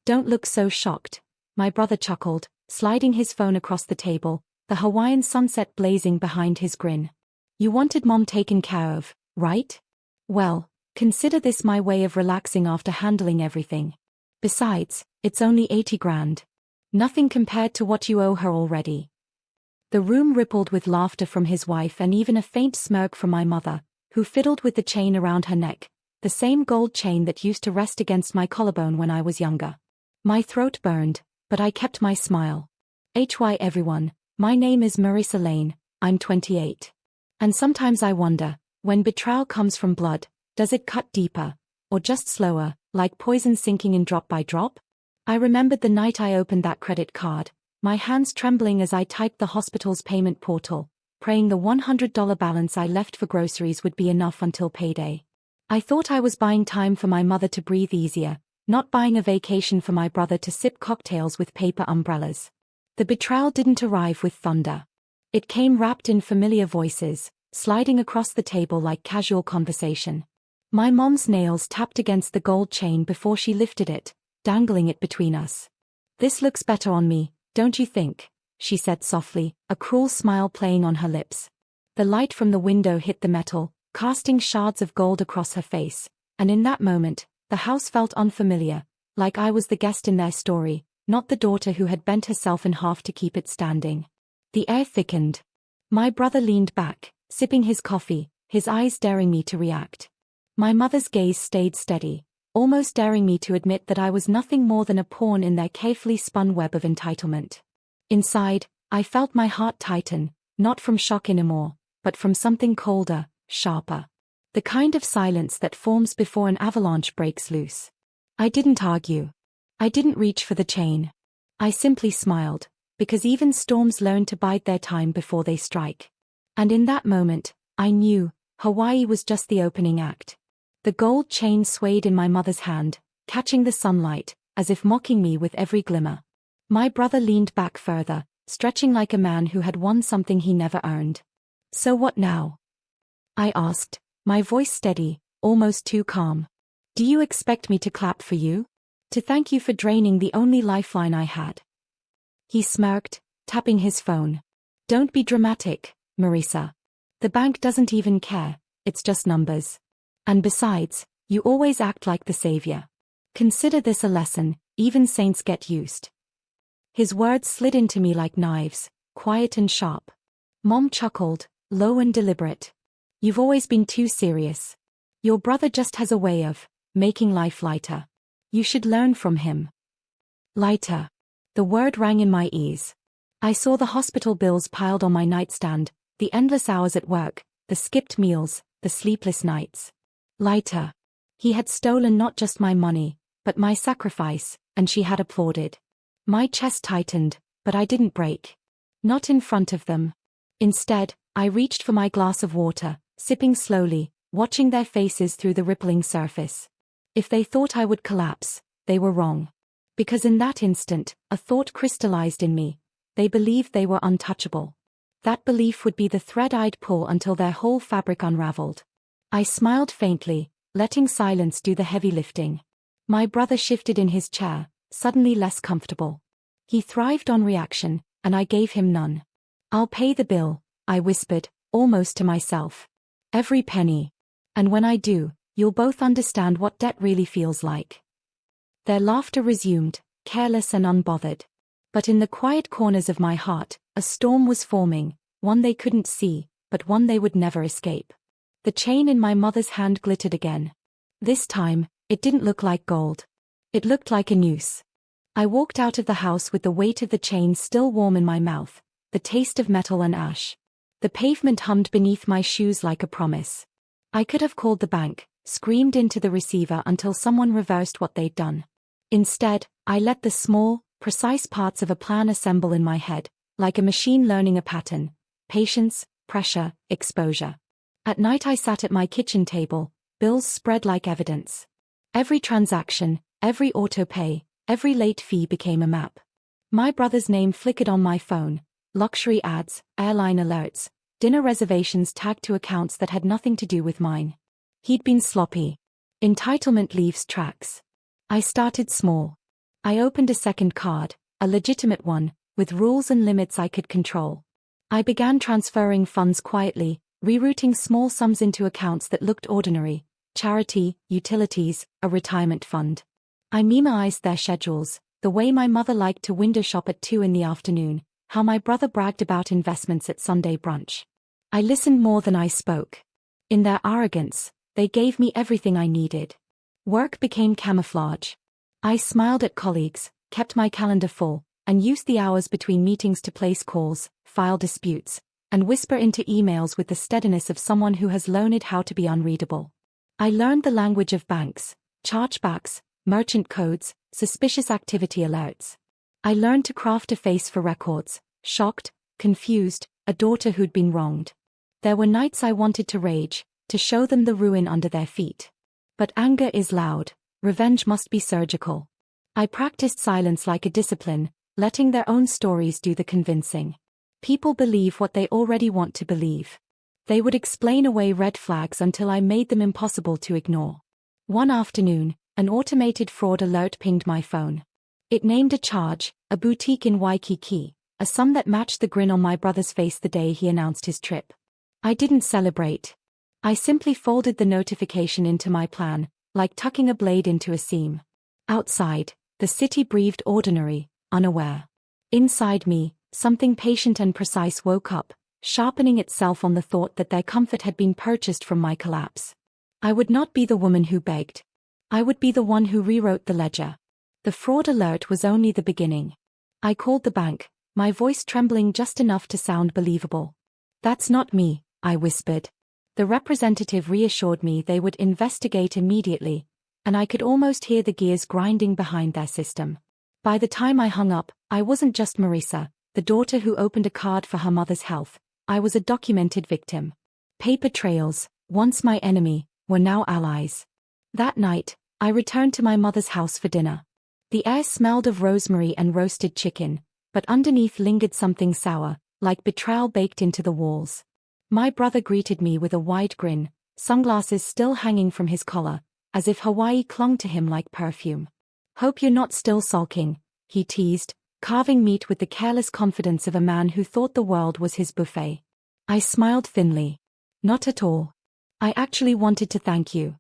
Don't look so shocked, my brother chuckled, sliding his phone across the table, the Hawaiian sunset blazing behind his grin. You wanted Mom taken care of, right? Well, consider this my way of relaxing after handling everything. Besides, it's only 80 grand. Nothing compared to what you owe her already. The room rippled with laughter from his wife and even a faint smirk from my mother, who fiddled with the chain around her neck, the same gold chain that used to rest against my collarbone when I was younger. My throat burned, but I kept my smile. Hi everyone, my name is Marissa Lane, I'm 28. And sometimes I wonder, when betrayal comes from blood, does it cut deeper, or just slower, like poison sinking in drop by drop? I remembered the night I opened that credit card, my hands trembling as I typed the hospital's payment portal, praying the $100 balance I left for groceries would be enough until payday. I thought I was buying time for my mother to breathe easier, not buying a vacation for my brother to sip cocktails with paper umbrellas. The betrayal didn't arrive with thunder. It came wrapped in familiar voices, sliding across the table like casual conversation. My mom's nails tapped against the gold chain before she lifted it, dangling it between us. This looks better on me, don't you think? She said softly, a cruel smile playing on her lips. The light from the window hit the metal, casting shards of gold across her face, and in that moment, the house felt unfamiliar, like I was the guest in their story, not the daughter who had bent herself in half to keep it standing. The air thickened. My brother leaned back, sipping his coffee, his eyes daring me to react. My mother's gaze stayed steady, almost daring me to admit that I was nothing more than a pawn in their carefully spun web of entitlement. Inside, I felt my heart tighten, not from shock anymore, but from something colder, sharper. The kind of silence that forms before an avalanche breaks loose. I didn't argue. I didn't reach for the chain. I simply smiled, because even storms learn to bide their time before they strike. And in that moment, I knew, Hawaii was just the opening act. The gold chain swayed in my mother's hand, catching the sunlight, as if mocking me with every glimmer. My brother leaned back further, stretching like a man who had won something he never earned. So what now? I asked, my voice steady, almost too calm. Do you expect me to clap for you? To thank you for draining the only lifeline I had? He smirked, tapping his phone. Don't be dramatic, Marissa. The bank doesn't even care, it's just numbers. And besides, you always act like the savior. Consider this a lesson, even saints get used. His words slid into me like knives, quiet and sharp. Mom chuckled, low and deliberate. You've always been too serious. Your brother just has a way of making life lighter. You should learn from him. Lighter. The word rang in my ears. I saw the hospital bills piled on my nightstand, the endless hours at work, the skipped meals, the sleepless nights. Lighter. He had stolen not just my money, but my sacrifice, and she had applauded. My chest tightened, but I didn't break. Not in front of them. Instead, I reached for my glass of water, sipping slowly, watching their faces through the rippling surface. If they thought I would collapse, they were wrong. Because in that instant, a thought crystallized in me. They believed they were untouchable. That belief would be the thread I'd pull until their whole fabric unraveled. I smiled faintly, letting silence do the heavy lifting. My brother shifted in his chair, suddenly less comfortable. He thrived on reaction, and I gave him none. I'll pay the bill, I whispered, almost to myself. Every penny. And when I do, you'll both understand what debt really feels like. Their laughter resumed, careless and unbothered. But in the quiet corners of my heart, a storm was forming, one they couldn't see, but one they would never escape. The chain in my mother's hand glittered again. This time, it didn't look like gold. It looked like a noose. I walked out of the house with the weight of the chain still warm in my mouth, the taste of metal and ash. The pavement hummed beneath my shoes like a promise. I could have called the bank, screamed into the receiver until someone reversed what they'd done. Instead, I let the small, precise parts of a plan assemble in my head, like a machine learning a pattern: patience, pressure, exposure. At night I sat at my kitchen table, bills spread like evidence. Every transaction, every auto-pay, every late fee became a map. My brother's name flickered on my phone, luxury ads, airline alerts, dinner reservations tagged to accounts that had nothing to do with mine. He'd been sloppy. Entitlement leaves tracks. I started small. I opened a second card, a legitimate one, with rules and limits I could control. I began transferring funds quietly, rerouting small sums into accounts that looked ordinary: charity, utilities, a retirement fund. I memoized their schedules, the way my mother liked to window shop at 2 in the afternoon, how my brother bragged about investments at Sunday brunch. I listened more than I spoke. In their arrogance, they gave me everything I needed. Work became camouflage. I smiled at colleagues, kept my calendar full, and used the hours between meetings to place calls, file disputes, and whisper into emails with the steadiness of someone who has learned how to be unreadable. I learned the language of banks, chargebacks, merchant codes, suspicious activity alerts. I learned to craft a face for records: shocked, confused, a daughter who'd been wronged. There were nights I wanted to rage, to show them the ruin under their feet. But anger is loud, revenge must be surgical. I practiced silence like a discipline, letting their own stories do the convincing. People believe what they already want to believe. They would explain away red flags until I made them impossible to ignore. One afternoon, an automated fraud alert pinged my phone. It named a charge, a boutique in Waikiki, a sum that matched the grin on my brother's face the day he announced his trip. I didn't celebrate. I simply folded the notification into my plan, like tucking a blade into a seam. Outside, the city breathed ordinary, unaware. Inside me, something patient and precise woke up, sharpening itself on the thought that their comfort had been purchased from my collapse. I would not be the woman who begged. I would be the one who rewrote the ledger. The fraud alert was only the beginning. I called the bank, my voice trembling just enough to sound believable. "That's not me," I whispered. The representative reassured me they would investigate immediately, and I could almost hear the gears grinding behind their system. By the time I hung up, I wasn't just Marisa, the daughter who opened a card for her mother's health. I was a documented victim. Paper trails, once my enemy, were now allies. That night, I returned to my mother's house for dinner. The air smelled of rosemary and roasted chicken, but underneath lingered something sour, like betrayal baked into the walls. My brother greeted me with a wide grin, sunglasses still hanging from his collar, as if Hawaii clung to him like perfume. "Hope you're not still sulking," he teased, carving meat with the careless confidence of a man who thought the world was his buffet. I smiled thinly. "Not at all. I actually wanted to thank you."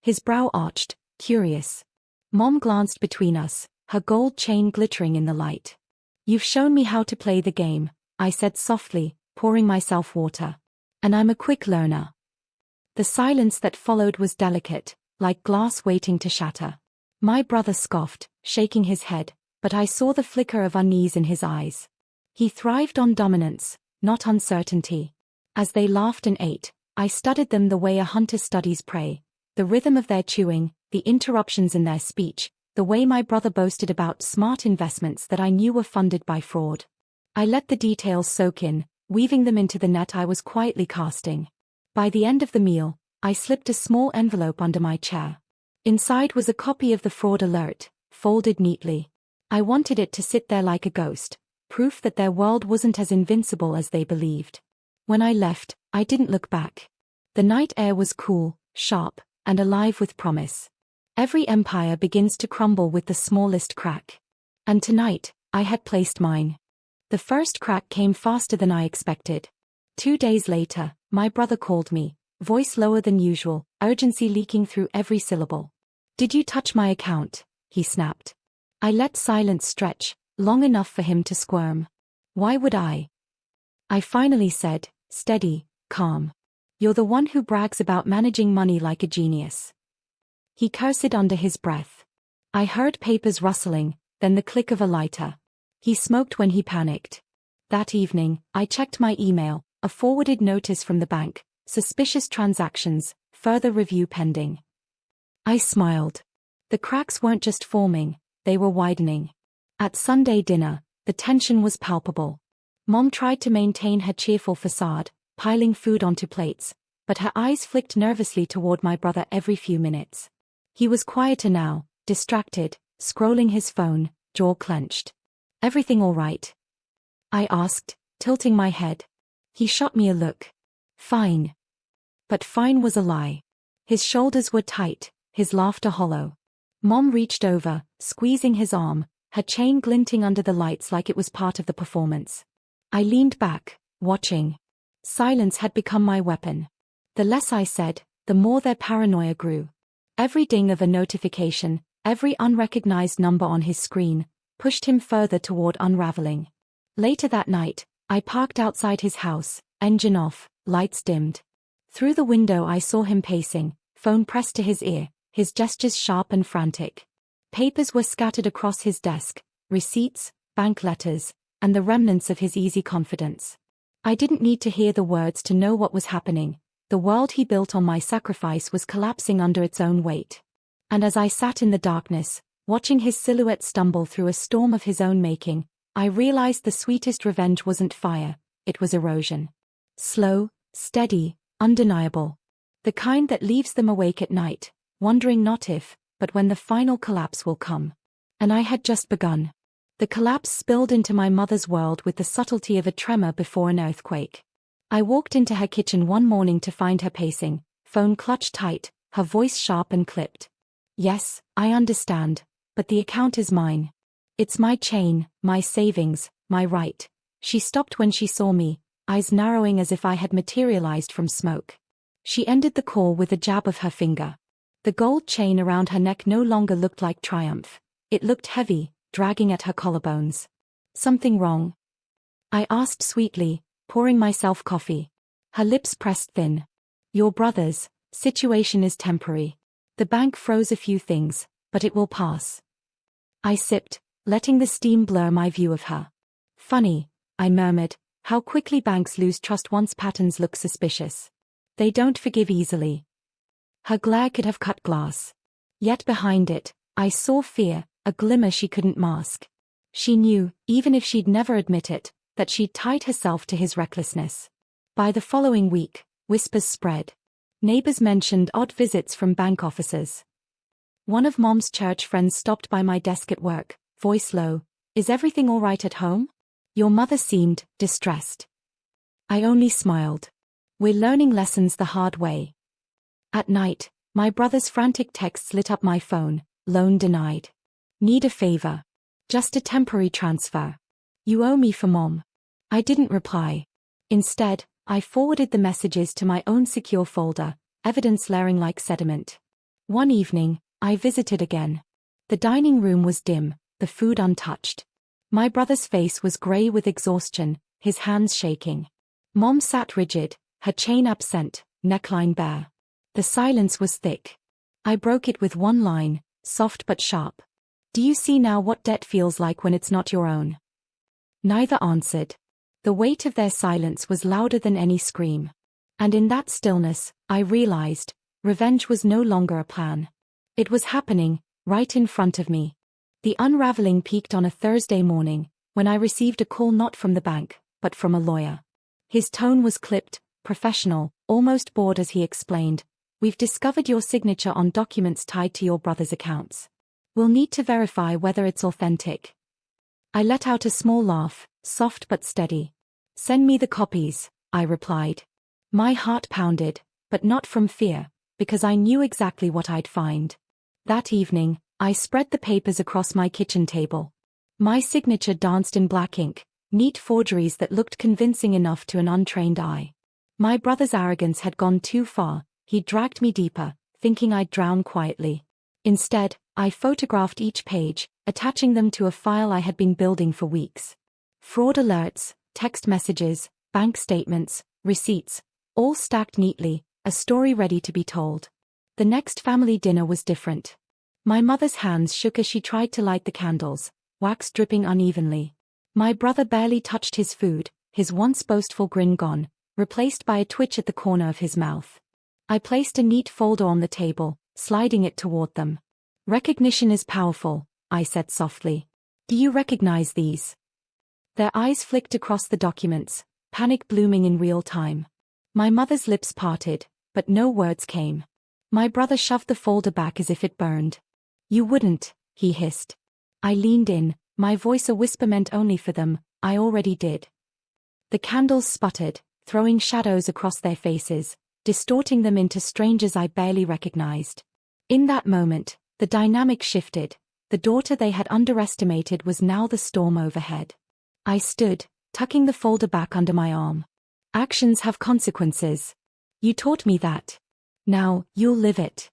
His brow arched, curious. Mom glanced between us, her gold chain glittering in the light. "You've shown me how to play the game," I said softly, pouring myself water. "And I'm a quick learner." The silence that followed was delicate, like glass waiting to shatter. My brother scoffed, shaking his head, but I saw the flicker of unease in his eyes. He thrived on dominance, not uncertainty. As they laughed and ate, I studied them the way a hunter studies prey, the rhythm of their chewing, the interruptions in their speech, the way my brother boasted about smart investments that I knew were funded by fraud. I let the details soak in, weaving them into the net I was quietly casting. By the end of the meal, I slipped a small envelope under my chair. Inside was a copy of the fraud alert, folded neatly. I wanted it to sit there like a ghost, proof that their world wasn't as invincible as they believed. When I left, I didn't look back. The night air was cool, sharp, and alive with promise. Every empire begins to crumble with the smallest crack. And tonight, I had placed mine. The first crack came faster than I expected. 2 days later, my brother called me, voice lower than usual, urgency leaking through every syllable. "Did you touch my account?" he snapped. I let silence stretch, long enough for him to squirm. "Why would I?" I finally said, steady, calm. "You're the one who brags about managing money like a genius." He cursed under his breath. I heard papers rustling, then the click of a lighter. He smoked when he panicked. That evening, I checked my email, a forwarded notice from the bank, suspicious transactions, further review pending. I smiled. The cracks weren't just forming, they were widening. At Sunday dinner, the tension was palpable. Mom tried to maintain her cheerful facade, piling food onto plates, but her eyes flicked nervously toward my brother every few minutes. He was quieter now, distracted, scrolling his phone, jaw clenched. "Everything all right?" I asked, tilting my head. He shot me a look. "Fine." But fine was a lie. His shoulders were tight, his laughter hollow. Mom reached over, squeezing his arm, her chain glinting under the lights like it was part of the performance. I leaned back, watching. Silence had become my weapon. The less I said, the more their paranoia grew. Every ding of a notification, every unrecognized number on his screen, pushed him further toward unraveling. Later that night, I parked outside his house, engine off, lights dimmed. Through the window I saw him pacing, phone pressed to his ear, his gestures sharp and frantic. Papers were scattered across his desk, receipts, bank letters, and the remnants of his easy confidence. I didn't need to hear the words to know what was happening. The world he built on my sacrifice was collapsing under its own weight. And as I sat in the darkness, watching his silhouette stumble through a storm of his own making, I realized the sweetest revenge wasn't fire, it was erosion. Slow, steady, undeniable. The kind that leaves them awake at night, wondering not if, but when the final collapse will come. And I had just begun. The collapse spilled into my mother's world with the subtlety of a tremor before an earthquake. I walked into her kitchen one morning to find her pacing, phone clutched tight, her voice sharp and clipped. Yes, I understand, but the account is mine. It's my chain, my savings, my right. She stopped when she saw me, eyes narrowing as if I had materialized from smoke. She ended the call with a jab of her finger. The gold chain around her neck no longer looked like triumph. It looked heavy, dragging at her collarbones. Something wrong? I asked sweetly, pouring myself coffee. Her lips pressed thin. Your brother's situation is temporary. The bank froze a few things, but it will pass. I sipped, letting the steam blur my view of her. Funny, I murmured, how quickly banks lose trust once patterns look suspicious. They don't forgive easily. Her glare could have cut glass. Yet behind it, I saw fear, a glimmer she couldn't mask. She knew, even if she'd never admit it, that she'd tied herself to his recklessness. By the following week, whispers spread. Neighbors mentioned odd visits from bank officers. One of Mom's church friends stopped by my desk at work, voice low. Is everything all right at home? Your mother seemed distressed. I only smiled. We're learning lessons the hard way. At night, my brother's frantic texts lit up my phone. Loan denied. Need a favor. Just a temporary transfer. You owe me for Mom. I didn't reply. Instead, I forwarded the messages to my own secure folder, evidence layering like sediment. One evening, I visited again. The dining room was dim, the food untouched. My brother's face was gray with exhaustion, his hands shaking. Mom sat rigid, her chain absent, neckline bare. The silence was thick. I broke it with one line, soft but sharp. Do you see now what debt feels like when it's not your own? Neither answered. The weight of their silence was louder than any scream. And in that stillness, I realized, revenge was no longer a plan. It was happening, right in front of me. The unraveling peaked on a Thursday morning, when I received a call not from the bank, but from a lawyer. His tone was clipped, professional, almost bored as he explained, "We've discovered your signature on documents tied to your brother's accounts. We'll need to verify whether it's authentic." I let out a small laugh, soft but steady. "Send me the copies," I replied. My heart pounded, but not from fear, because I knew exactly what I'd find. That evening, I spread the papers across my kitchen table. My signature danced in black ink, neat forgeries that looked convincing enough to an untrained eye. My brother's arrogance had gone too far. He dragged me deeper, thinking I'd drown quietly. Instead, I photographed each page, attaching them to a file I had been building for weeks. Fraud alerts, text messages, bank statements, receipts, all stacked neatly, a story ready to be told. The next family dinner was different. My mother's hands shook as she tried to light the candles, wax dripping unevenly. My brother barely touched his food, his once boastful grin gone, replaced by a twitch at the corner of his mouth. I placed a neat folder on the table, sliding it toward them. "Recognition is powerful," I said softly. "Do you recognize these?" Their eyes flicked across the documents, panic blooming in real time. My mother's lips parted, but no words came. My brother shoved the folder back as if it burned. "You wouldn't," he hissed. I leaned in, my voice a whisper meant only for them. "I already did." The candles sputtered, throwing shadows across their faces, distorting them into strangers I barely recognized. In that moment, The dynamic shifted. The daughter they had underestimated was now the storm overhead. I stood, tucking the folder back under my arm. Actions have consequences. You taught me that. Now, you'll live it.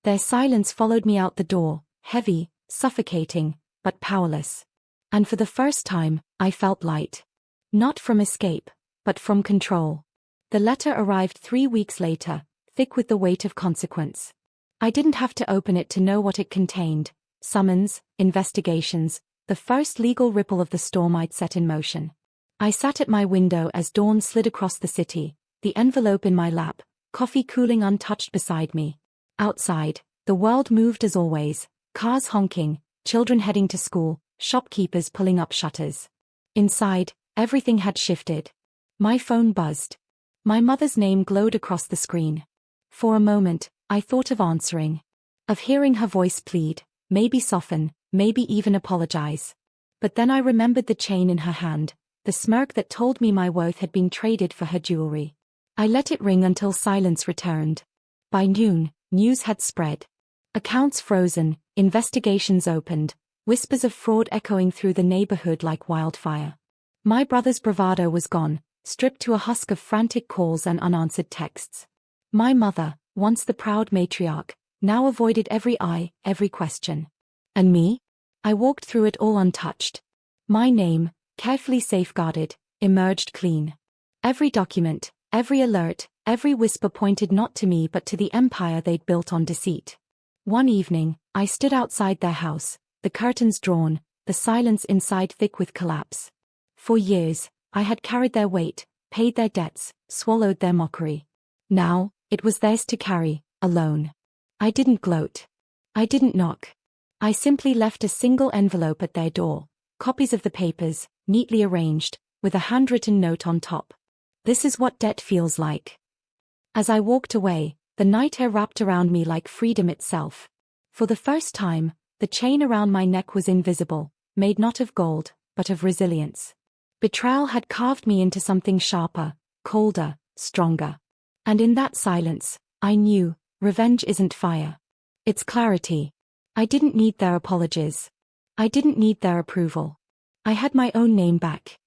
Their silence followed me out the door, heavy, suffocating, but powerless. And for the first time, I felt light. Not from escape, but from control. The letter arrived 3 weeks later, thick with the weight of consequence. I didn't have to open it to know what it contained. Summons, investigations, the first legal ripple of the storm I'd set in motion. I sat at my window as dawn slid across the city, the envelope in my lap, coffee cooling untouched beside me. Outside, the world moved as always, cars honking, children heading to school, shopkeepers pulling up shutters. Inside, everything had shifted. My phone buzzed. My mother's name glowed across the screen. For a moment, I thought of answering. Of hearing her voice plead, maybe soften, maybe even apologize. But then I remembered the chain in her hand, the smirk that told me my worth had been traded for her jewelry. I let it ring until silence returned. By noon, news had spread. Accounts frozen, investigations opened, whispers of fraud echoing through the neighborhood like wildfire. My brother's bravado was gone, stripped to a husk of frantic calls and unanswered texts. My mother, once the proud matriarch, now avoided every eye, every question. And me? I walked through it all untouched. My name, carefully safeguarded, emerged clean. Every document, every alert, every whisper pointed not to me but to the empire they'd built on deceit. One evening, I stood outside their house, the curtains drawn, the silence inside thick with collapse. For years, I had carried their weight, paid their debts, swallowed their mockery. Now, it was theirs to carry, alone. I didn't gloat. I didn't knock. I simply left a single envelope at their door, copies of the papers, neatly arranged, with a handwritten note on top. This is what debt feels like. As I walked away, the night air wrapped around me like freedom itself. For the first time, the chain around my neck was invisible, made not of gold, but of resilience. Betrayal had carved me into something sharper, colder, stronger. And in that silence, I knew, revenge isn't fire. It's clarity. I didn't need their apologies. I didn't need their approval. I had my own name back.